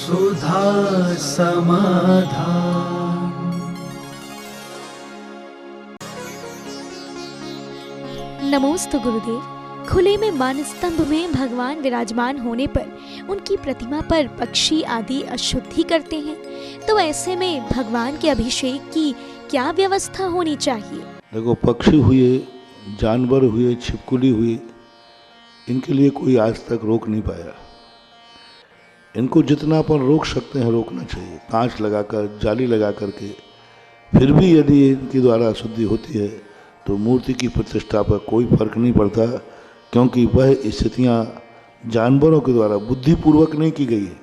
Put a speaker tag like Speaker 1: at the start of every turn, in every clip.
Speaker 1: सुधा समाधान।
Speaker 2: नमोस्तु गुरुदेव। खुले में मानस्तंभ में भगवान विराजमान होने पर उनकी प्रतिमा पर पक्षी आदि अशुद्धि करते हैं, तो ऐसे में भगवान के अभिषेक की क्या व्यवस्था होनी चाहिए?
Speaker 3: देखो, पक्षी हुए, जानवर हुए, छिपकली हुई, इनके लिए कोई आज तक रोक नहीं पाया। इनको जितना अपन रोक सकते हैं रोकना चाहिए, कांच लगाकर, जाली लगा करके। फिर भी यदि इनके द्वारा अशुद्धि होती है तो मूर्ति की प्रतिष्ठा पर कोई फर्क नहीं पड़ता, क्योंकि वह स्थितियाँ जानवरों के द्वारा बुद्धिपूर्वक नहीं की गई है।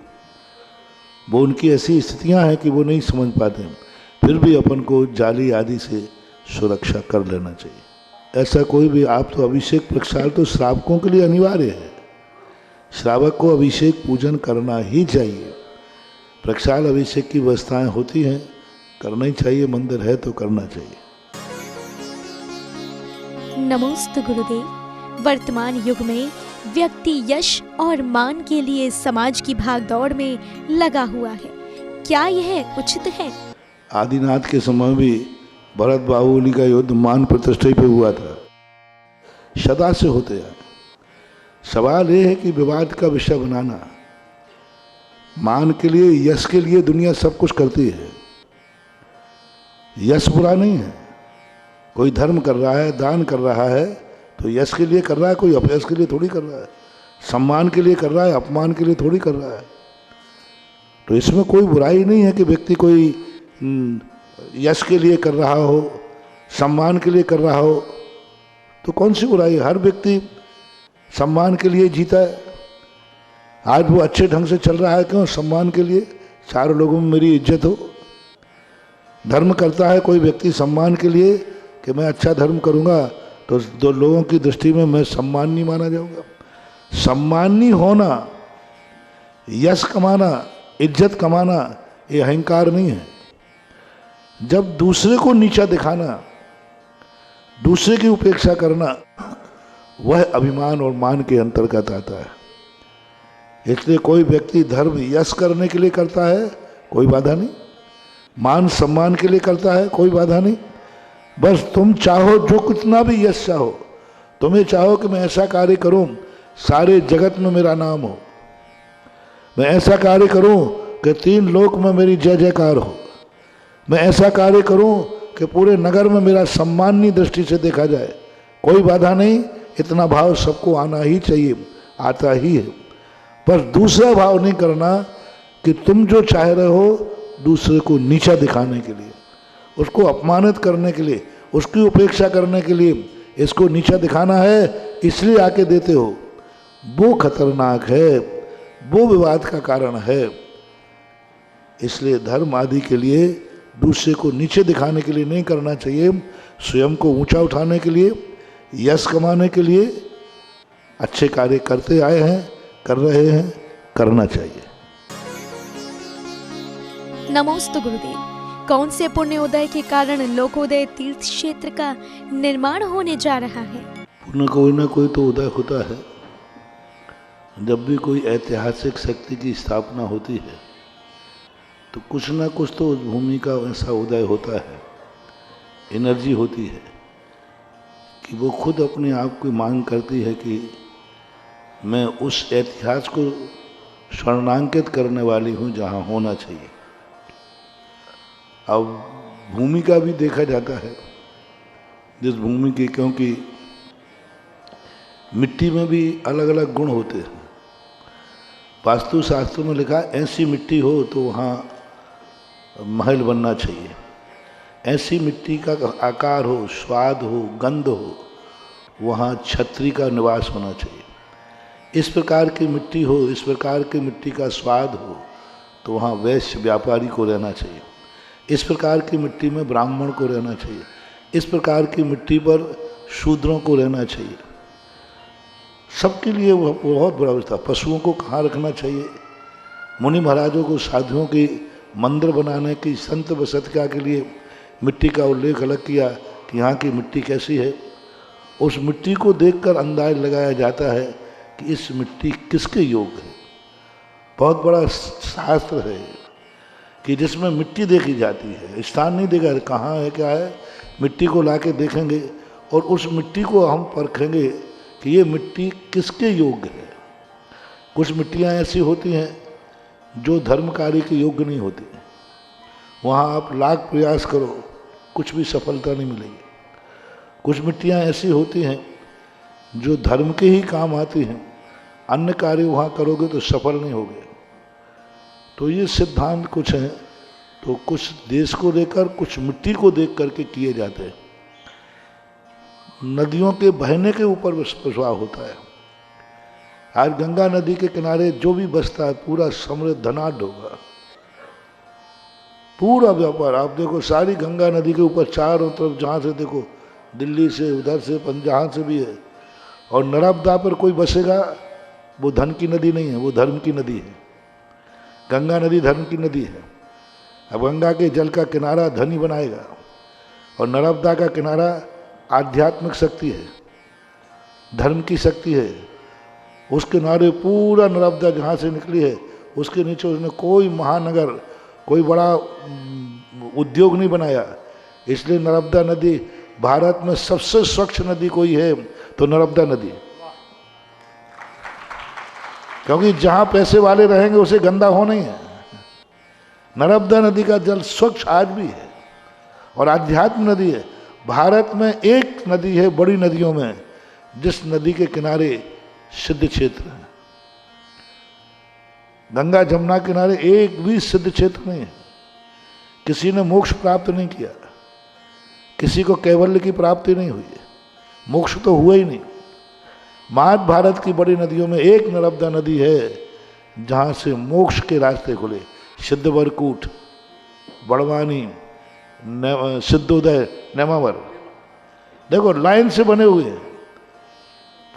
Speaker 3: वो उनकी ऐसी स्थितियाँ हैं कि वो नहीं समझ पाते हैं। फिर भी अपन को जाली आदि से सुरक्षा कर लेना चाहिए। ऐसा कोई भी, आप तो अभिषेक प्रक्षाल तो श्रावकों के लिए अनिवार्य है। श्रावक को अभिषेक पूजन करना ही चाहिए। प्रक्षाल अभिषेक की व्यवस्थाएं होती हैं, करना ही चाहिए। मंदिर है तो करना चाहिए।
Speaker 2: नमोस्तु गुरुदेव। वर्तमान युग में व्यक्ति यश और मान के लिए समाज की भागदौड़ में लगा हुआ है, क्या यह उचित है?
Speaker 3: आदिनाथ के समय भी भरत बाहुबली का युद्ध मान प्रतिष्ठा पे हुआ था, सदा से होते हैं। सवाल ये है कि विवाद का विषय बनाना। मान के लिए, यश के लिए दुनिया सब कुछ करती है। यश बुरा नहीं है। कोई धर्म कर रहा है, दान कर रहा है तो यश के लिए कर रहा है, कोई अपयश के लिए थोड़ी कर रहा है। सम्मान के लिए कर रहा है, अपमान के लिए थोड़ी कर रहा है। तो इसमें कोई बुराई नहीं है कि व्यक्ति कोई यश के लिए कर रहा हो, सम्मान के लिए कर रहा हो, तो कौन सी बुराई है? हर व्यक्ति सम्मान के लिए जीता है। आज वो अच्छे ढंग से चल रहा है, क्यों? सम्मान के लिए, चार लोगों में मेरी इज्जत हो। धर्म करता है कोई व्यक्ति सम्मान के लिए कि मैं अच्छा धर्म करूँगा तो दो लोगों की दृष्टि में मैं सम्मानी माना जाऊँगा। सम्मानी होना, यश कमाना, इज्जत कमाना, ये अहंकार नहीं है। जब दूसरे को नीचा दिखाना, दूसरे की उपेक्षा करना, वह अभिमान और मान के अंतर्गत आता है। इसलिए कोई व्यक्ति धर्म यश करने के लिए करता है, कोई बाधा नहीं। मान सम्मान के लिए करता है, कोई बाधा नहीं। बस तुम चाहो, जो कितना भी यश चाहो, तुम्हें चाहो कि मैं ऐसा कार्य करूं सारे जगत में मेरा नाम हो, मैं ऐसा कार्य करूं कि 3 लोक में मेरी जय जयकार हो, मैं ऐसा कार्य करूं कि पूरे नगर में मेरा सम्माननीय दृष्टि से देखा जाए, कोई बाधा नहीं। इतना भाव सबको आना ही चाहिए, आता ही है। पर दूसरा भाव नहीं करना कि तुम जो चाह रहे हो दूसरे को नीचा दिखाने के लिए, उसको अपमानित करने के लिए, उसकी उपेक्षा करने के लिए, इसको नीचा दिखाना है इसलिए आके देते हो, वो खतरनाक है, वो विवाद का कारण है। इसलिए धर्म आदि के लिए दूसरे को नीचे दिखाने के लिए नहीं करना चाहिए। स्वयं को ऊंचा उठाने के लिए, यश कमाने के लिए अच्छे कार्य करते आए हैं, कर रहे हैं, करना चाहिए।
Speaker 2: नमोस्तु गुरुदेव। कौन से पुण्योदय के कारण लोकोदय तीर्थ क्षेत्र का निर्माण होने जा रहा है?
Speaker 3: पुण्य कोई ना कोई तो उदय होता है। जब भी कोई ऐतिहासिक शक्ति की स्थापना होती है तो कुछ ना कुछ तो उस भूमि का ऐसा उदय होता है, एनर्जी होती है कि वो खुद अपने आप को मांग करती है कि मैं उस इतिहास को स्वर्णांकित करने वाली हूँ जहाँ होना चाहिए। अब भूमि का भी देखा जाता है, जिस भूमि की, क्योंकि मिट्टी में भी अलग अलग गुण होते हैं। वास्तुशास्त्र में लिखा ऐसी मिट्टी हो तो वहाँ महल बनना चाहिए, ऐसी मिट्टी का आकार हो, स्वाद हो, गंध हो, वहाँ छत्री का निवास होना चाहिए। इस प्रकार की मिट्टी हो, इस प्रकार की मिट्टी का स्वाद हो तो वहाँ वैश्य व्यापारी को रहना चाहिए। इस प्रकार की मिट्टी में ब्राह्मण को रहना चाहिए। इस प्रकार की मिट्टी पर शूद्रों को रहना चाहिए। सबके लिए वह बहुत बड़ा व्यवस्था। पशुओं को कहाँ रखना चाहिए, मुनि महाराजों को, साधुओं की मंदिर बनाने की, संत बसतिका के लिए मिट्टी का उल्लेख अलग किया कि यहाँ की मिट्टी कैसी है। उस मिट्टी को देखकर अंदाज लगाया जाता है कि इस मिट्टी किसके योग है। बहुत बड़ा शास्त्र है कि जिसमें मिट्टी देखी जाती है, स्थान नहीं देखा कहाँ है क्या है, मिट्टी को लाके देखेंगे और उस मिट्टी को हम परखेंगे कि ये मिट्टी किसके योग्य है। कुछ मिट्टियाँ ऐसी होती हैं जो धर्म कार्य के योग्य नहीं होती, वहाँ आप लाख प्रयास करो कुछ भी सफलता नहीं मिलेगी। कुछ मिट्टियाँ ऐसी होती हैं जो धर्म के ही काम आती हैं, अन्य कार्य वहाँ करोगे तो सफल नहीं होगे। तो ये सिद्धांत कुछ हैं, तो कुछ देश को लेकर कुछ मिट्टी को देख करके किए जाते हैं। नदियों के बहने के ऊपर विश्वास होता है। आज गंगा नदी के किनारे जो भी बसता है पूरा समृद्ध धनाढ्य होगा, पूरा व्यापार। आप देखो सारी गंगा नदी के ऊपर चारों तरफ जहाँ से देखो, दिल्ली से उधर से जहाँ से भी है। और नर्मदा पर कोई बसेगा वो धन की नदी नहीं है, वो धर्म की नदी है। गंगा नदी धर्म की नदी है। अब गंगा के जल का किनारा धन ही बनाएगा और नर्मदा का किनारा आध्यात्मिक शक्ति है, धर्म की शक्ति है। उस किनारे पूरा नर्मदा जहाँ से निकली है उसके नीचे उसने कोई महानगर, कोई बड़ा उद्योग नहीं बनाया। इसलिए नर्मदा नदी भारत में सबसे स्वच्छ नदी कोई है तो नर्मदा नदी, क्योंकि जहाँ पैसे वाले रहेंगे उसे गंदा होना ही है। नर्मदा नदी का जल स्वच्छ आज भी है और आध्यात्म नदी है। भारत में एक नदी है बड़ी नदियों में जिस नदी के किनारे सिद्ध क्षेत्र है। गंगा जमुना किनारे एक भी सिद्ध क्षेत्र नहीं है। किसी ने मोक्ष प्राप्त नहीं किया, किसी को कैवल्य की प्राप्ति नहीं हुई है, मोक्ष तो हुआ ही नहीं। मात्र भारत की बड़ी नदियों में एक नर्मदा नदी है जहाँ से मोक्ष के रास्ते खुले। सिद्धवरकूट, बड़वानी, सिद्धोदय, नेमावर, देखो लाइन से बने हुए हैं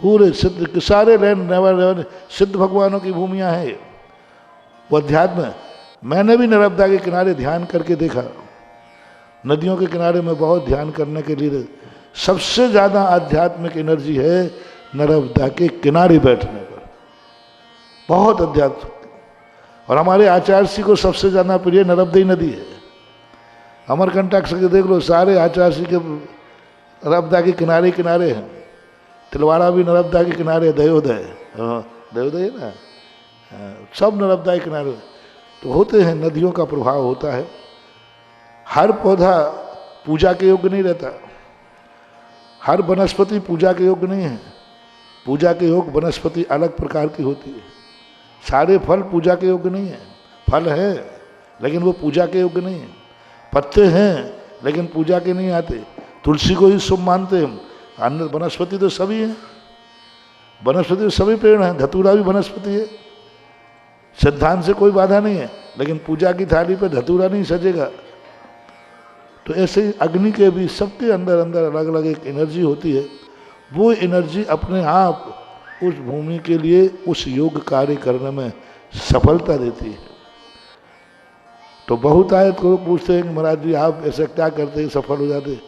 Speaker 3: पूरे सिद्ध, सारे लाइन सिद्ध भगवानों की भूमियाँ हैं। वो अध्यात्म, मैंने भी नर्मदा के किनारे ध्यान करके देखा। नदियों के किनारे में बहुत ध्यान करने के लिए सबसे ज़्यादा आध्यात्मिक एनर्जी है नर्मदा के किनारे बैठने पर, बहुत अध्यात्म। और हमारे आचार्य जी को सबसे ज़्यादा प्रिय नर्मदा ही नदी है। अमरकंटक से देख लो, सारे आचार्य जी के नर्मदा के किनारे किनारे हैं। तिलवाड़ा भी नर्मदा के किनारे, दयोदय, दयोदय है ना, सब नर्मदा के किनारे। तो होते हैं, नदियों का प्रभाव होता है। हर पौधा पूजा के योग्य नहीं रहता, हर वनस्पति पूजा के योग्य नहीं है। पूजा के योग्य वनस्पति अलग प्रकार की होती है। सारे फल पूजा के योग्य नहीं है। फल है लेकिन वो पूजा के योग्य नहीं है। पत्ते हैं लेकिन पूजा के नहीं आते। तुलसी को ही शुभ मानते हैं। अन्य वनस्पति तो सभी हैं, वनस्पति तो सभी पेड़ हैं, धतूरा भी वनस्पति है। सिद्धांत से कोई बाधा नहीं है, लेकिन पूजा की थाली पर धतूरा नहीं सजेगा। तो ऐसे ही अग्नि के भी सबके अंदर अंदर अलग अलग एक एनर्जी होती है। वो एनर्जी अपने आप उस भूमि के लिए उस योग कार्य करने में सफलता देती है। तो बहुत आए तो पूछते हैं कि महाराज जी आप ऐसा क्या करते हैं सफल हो जाते।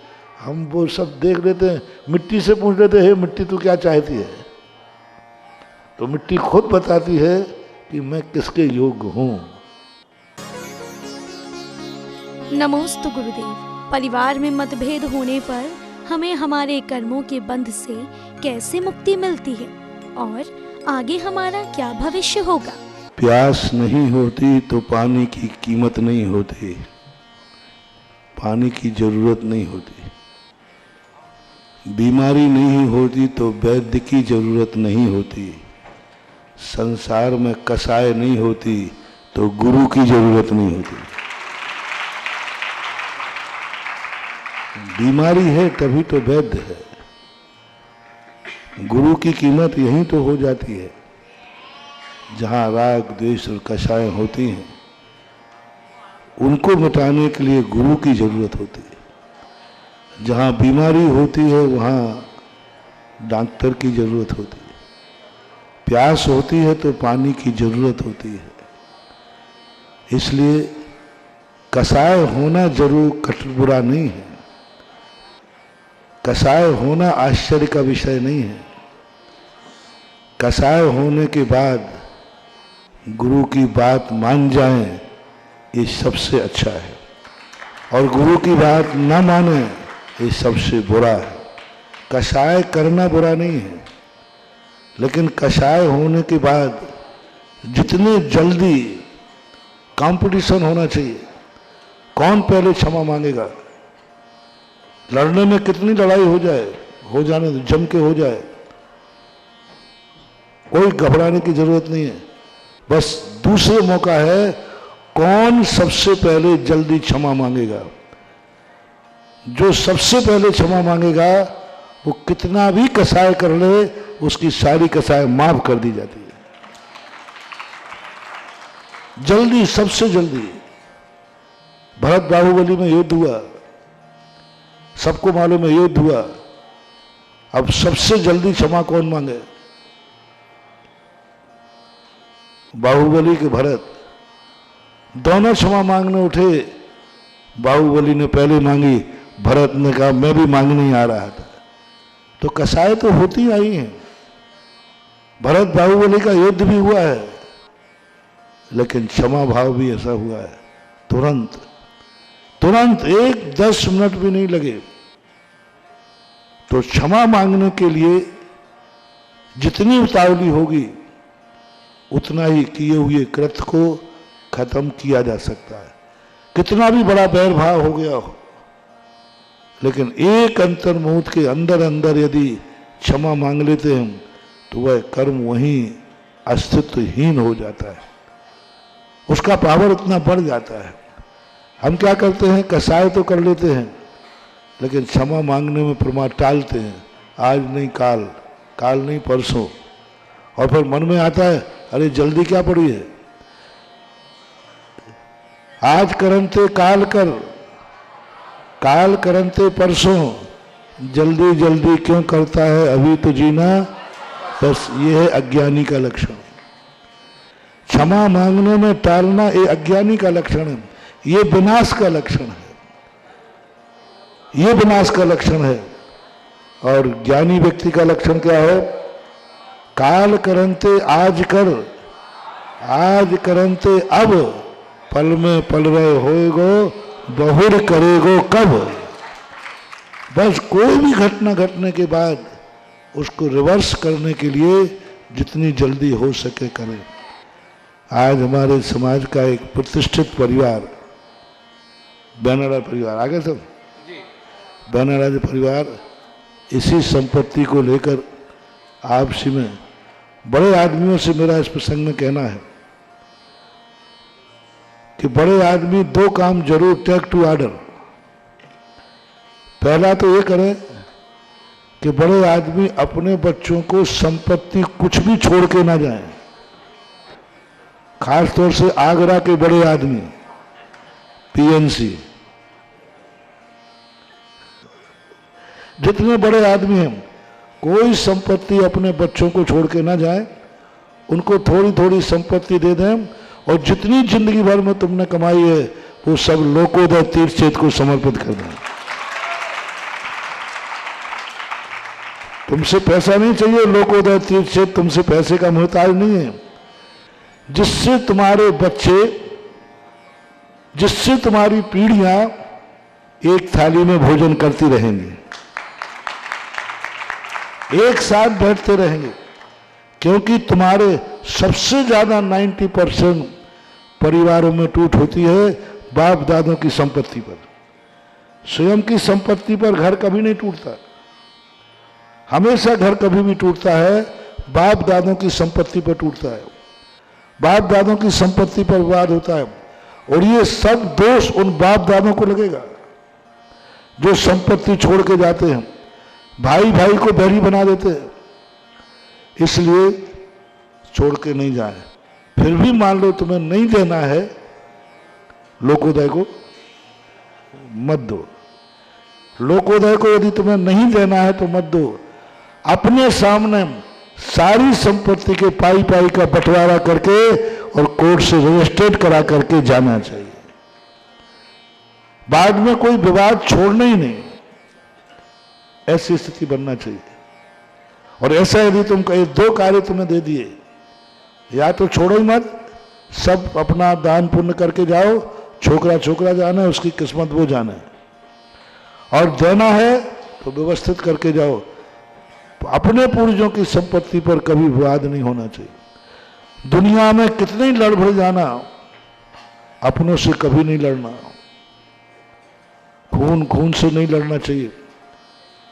Speaker 3: हम वो सब देख लेते हैं, मिट्टी से पूछ लेते हैं मिट्टी तू क्या चाहती है, तो मिट्टी खुद बताती है कि मैं किसके योग्य हूँ।
Speaker 2: नमोस्तु गुरुदेव। परिवार में मतभेद होने पर हमें हमारे कर्मों के बंध से कैसे मुक्ति मिलती है और आगे हमारा क्या भविष्य होगा?
Speaker 3: प्यास नहीं होती तो पानी की कीमत नहीं होती, पानी की जरूरत नहीं होती। बीमारी नहीं होती तो वैद्य की जरूरत नहीं होती। संसार में कसाय नहीं होती तो गुरु की जरूरत नहीं होती। बीमारी है तभी तो वैद्य है। गुरु की कीमत यहीं तो हो जाती है जहाँ राग द्वेष और कषाय होती हैं। उनको मिटाने के लिए गुरु की जरूरत होती है। जहाँ बीमारी होती है वहाँ डॉक्टर की जरूरत होती है। प्यास होती है तो पानी की जरूरत होती है। इसलिए कसाय होना जरूर बुरा नहीं है, कसाय होना आश्चर्य का विषय नहीं है। कसाय होने के बाद गुरु की बात मान जाएं, ये सबसे अच्छा है, और गुरु की बात न माने ये सबसे बुरा है। कषाय करना बुरा नहीं है, लेकिन कषाय होने के बाद जितने जल्दी कंपटीशन होना चाहिए, कौन पहले क्षमा मांगेगा, लड़ने में कितनी लड़ाई हो जाने दो, जम के हो जाए, कोई घबराने की जरूरत नहीं है। बस दूसरे मौका है, कौन सबसे पहले जल्दी क्षमा मांगेगा। जो सबसे पहले क्षमा मांगेगा वो कितना भी कसाय कर ले, उसकी सारी कसाय माफ कर दी जाती है। जल्दी, सबसे जल्दी। भरत बाहुबली में युद्ध हुआ, सबको मालूम है युद्ध हुआ। अब सबसे जल्दी क्षमा कौन मांगे? बाहुबली के भरत। दोनों क्षमा मांगने उठे, बाहुबली ने पहले मांगी, भरत ने कहा मैं भी मांगने ही आ रहा था। तो कसाय तो होती आई हैं। भरत बाहुबली का युद्ध भी हुआ है, लेकिन क्षमा भाव भी ऐसा हुआ है, तुरंत तुरंत, 10 मिनट भी नहीं लगे। तो क्षमा मांगने के लिए जितनी उतावली होगी, उतना ही किए हुए कृत्य को खत्म किया जा सकता है। कितना भी बड़ा बैर भाव हो गया हो, लेकिन एक अंतर्मुहूर्त के अंदर अंदर यदि क्षमा मांग लेते हैं, तो वह कर्म वहीं अस्तित्वहीन हो जाता है, उसका पावर उतना बढ़ जाता है। हम क्या करते हैं, कसाय तो कर लेते हैं, लेकिन क्षमा मांगने में प्रमाद टालते हैं। आज नहीं काल, काल नहीं परसों, और फिर मन में आता है अरे जल्दी क्या पड़ी है, आज करनते काल कर, काल करनते परसों, जल्दी जल्दी क्यों करता है अभी तो जीना। बस ये है अज्ञानी का लक्षण। क्षमा मांगने में टालना ये अज्ञानी का लक्षण है, ये विनाश का लक्षण है, ये विनाश का लक्षण है। और ज्ञानी व्यक्ति का लक्षण क्या है? काल करनते आज कर, आज करनते अब, पल में पल रहे होएगो, बहुर करेगो कब। बस कोई भी घटना घटने के बाद उसको रिवर्स करने के लिए जितनी जल्दी हो सके करें। आज हमारे समाज का एक प्रतिष्ठित परिवार, बैनराज परिवार, आगे सब बैनराज परिवार, इसी संपत्ति को लेकर आपसी में बड़े आदमियों से मेरा इस प्रसंग में कहना है कि बड़े आदमी 2 काम जरूर टेक टू ऑर्डर। पहला तो ये करें कि बड़े आदमी अपने बच्चों को संपत्ति कुछ भी छोड़ के ना जाएं, खास तौर से आगरा के बड़े आदमी, पीएनसी, जितने बड़े आदमी हैं, कोई संपत्ति अपने बच्चों को छोड़ के ना जाए, उनको थोड़ी थोड़ी संपत्ति दे दें, और जितनी जिंदगी भर में तुमने कमाई है वो सब लोकोदय तीर्थ क्षेत्र को समर्पित कर दें। तुमसे पैसा नहीं चाहिए, लोकोदय तीर्थ क्षेत्र तुमसे पैसे का मोहताज नहीं है। जिससे तुम्हारे बच्चे, जिससे तुम्हारी पीढ़ियां एक थाली में भोजन करती रहेंगी, एक साथ बैठते रहेंगे, क्योंकि तुम्हारे सबसे ज्यादा 90% परिवारों में टूट होती है बाप दादों की संपत्ति पर। स्वयं की संपत्ति पर घर कभी नहीं टूटता, हमेशा घर कभी भी टूटता है बाप दादों की संपत्ति पर टूटता है, बाप दादों की संपत्ति पर विवाद होता है। और ये सब दोष उन बाप दादों को लगेगा जो संपत्ति छोड़ के जाते हैं, भाई भाई को बैरी बना देते हैं। इसलिए छोड़ के नहीं जाए। फिर भी मान लो तुम्हें नहीं देना है, लोकोदय को मत दो। लोकोदय को यदि तुम्हें नहीं देना है तो मत दो। अपने सामने सारी संपत्ति के पाई पाई का बंटवारा करके और कोर्ट से रजिस्ट्रेट करा करके जाना चाहिए। बाद में कोई विवाद छोड़ना ही नहीं, ऐसी स्थिति बनना चाहिए। और ऐसा यदि तुम कहे 2 कार्य तुम्हें दे दिए, या तो छोड़ो ही मत सब अपना दान पुण्य करके जाओ, छोकरा छोकरा जाना है, उसकी किस्मत वो जाना है, और देना है तो व्यवस्थित करके जाओ। अपने पूर्वजों की संपत्ति पर कभी विवाद नहीं होना चाहिए। दुनिया में कितने ही लड़ भड़ जाना, अपनों से कभी नहीं लड़ना, खून खून से नहीं लड़ना चाहिए।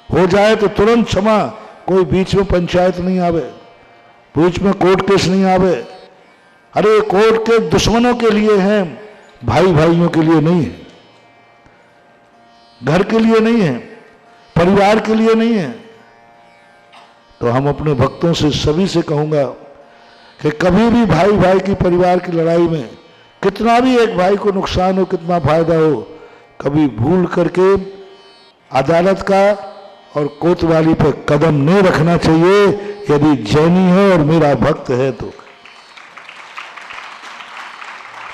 Speaker 3: हो जाए तो तुरंत क्षमा, कोई बीच में पंचायत नहीं आवे, बीच में कोर्ट केस नहीं आवे। अरे कोर्ट के दुश्मनों के लिए हैं, भाई भाइयों के लिए नहीं है, घर के लिए नहीं है, परिवार के लिए नहीं है। तो हम अपने भक्तों से सभी से कहूंगा कि कभी भी भाई भाई की परिवार की लड़ाई में कितना भी एक भाई को नुकसान हो, कितना फायदा हो, कभी भूल करके अदालत का और कोतवाली पर कदम नहीं रखना चाहिए। यदि जैनी है और मेरा भक्त है तो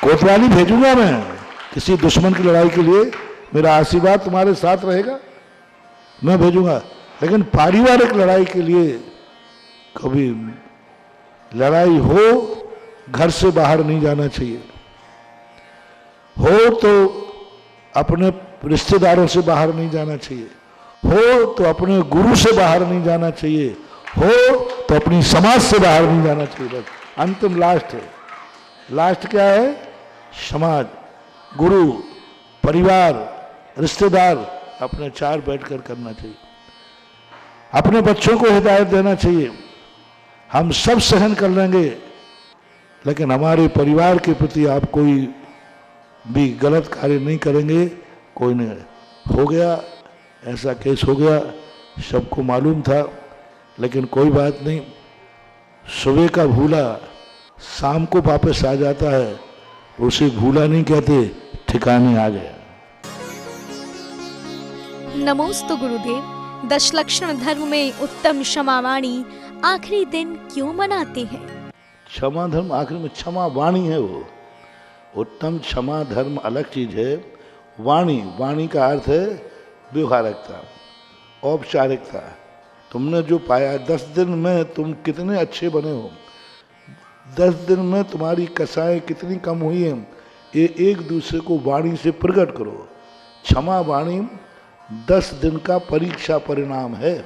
Speaker 3: कोतवाली भेजूंगा मैं किसी दुश्मन की लड़ाई के लिए, मेरा आशीर्वाद तुम्हारे साथ रहेगा, मैं भेजूंगा। लेकिन पारिवारिक लड़ाई के लिए कभी लड़ाई हो, घर से बाहर नहीं जाना चाहिए। हो तो अपने रिश्तेदारों से बाहर नहीं जाना चाहिए, हो तो अपने गुरु से बाहर नहीं जाना चाहिए, हो तो अपनी समाज से बाहर नहीं जाना चाहिए। बस अंतिम लास्ट है। लास्ट क्या है? समाज, गुरु, परिवार, रिश्तेदार, अपने चार बैठकर करना चाहिए। अपने बच्चों को हिदायत देना चाहिए। हम सब सहन कर लेंगे, लेकिन हमारे परिवार के प्रति आप कोई भी गलत कार्य नहीं करेंगे। कोई नहीं, हो गया ऐसा केस हो गया, सबको मालूम था, लेकिन कोई बात नहीं। सुबह का भूला शाम को वापस आ जाता है, उसे भूला नहीं कहते, ठिकाने आ गया।
Speaker 2: नमोस्तु गुरुदेव। दशलक्षण धर्म में उत्तम क्षमावाणी आखिरी दिन क्यों मनाते हैं?
Speaker 3: क्षमा धर्म आखिर में क्षमा वाणी है। वो उत्तम क्षमा धर्म अलग चीज है। वाणी, वाणी का अर्थ है व्यवहारिकता, औपचारिकता। तुमने जो पाया 10 दिन में तुम कितने अच्छे बने हो, 10 दिन में तुम्हारी कसाएं कितनी कम हुई हैं, ये एक दूसरे को वाणी से प्रकट करो। क्षमा वाणी 10 दिन का परीक्षा परिणाम है,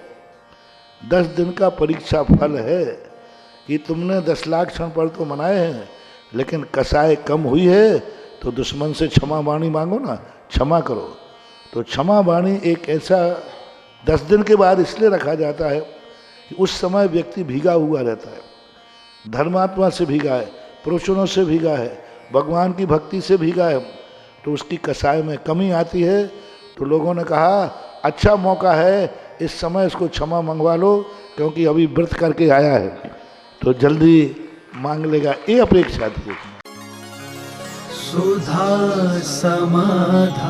Speaker 3: 10 दिन का परीक्षा फल है कि तुमने 10 लाख क्षण पर तो मनाए हैं, लेकिन कसाई कम हुई है, तो दुश्मन से क्षमा वाणी मांगो ना, क्षमा करो। तो क्षमा वाणी एक ऐसा 10 दिन के बाद इसलिए रखा जाता है कि उस समय व्यक्ति भीगा हुआ रहता है, धर्मात्मा से भीगा है, प्रवचनों से भीगा है, भगवान की भक्ति से भीगा है, तो उसकी कसाई में कमी आती है। तो लोगों ने कहा अच्छा मौका है, इस समय इसको क्षमा मंगवा लो, क्योंकि अभी व्रत करके आया है, तो जल्दी मांग लेगा, ये अपेक्षा थी।
Speaker 1: सुधा समाधान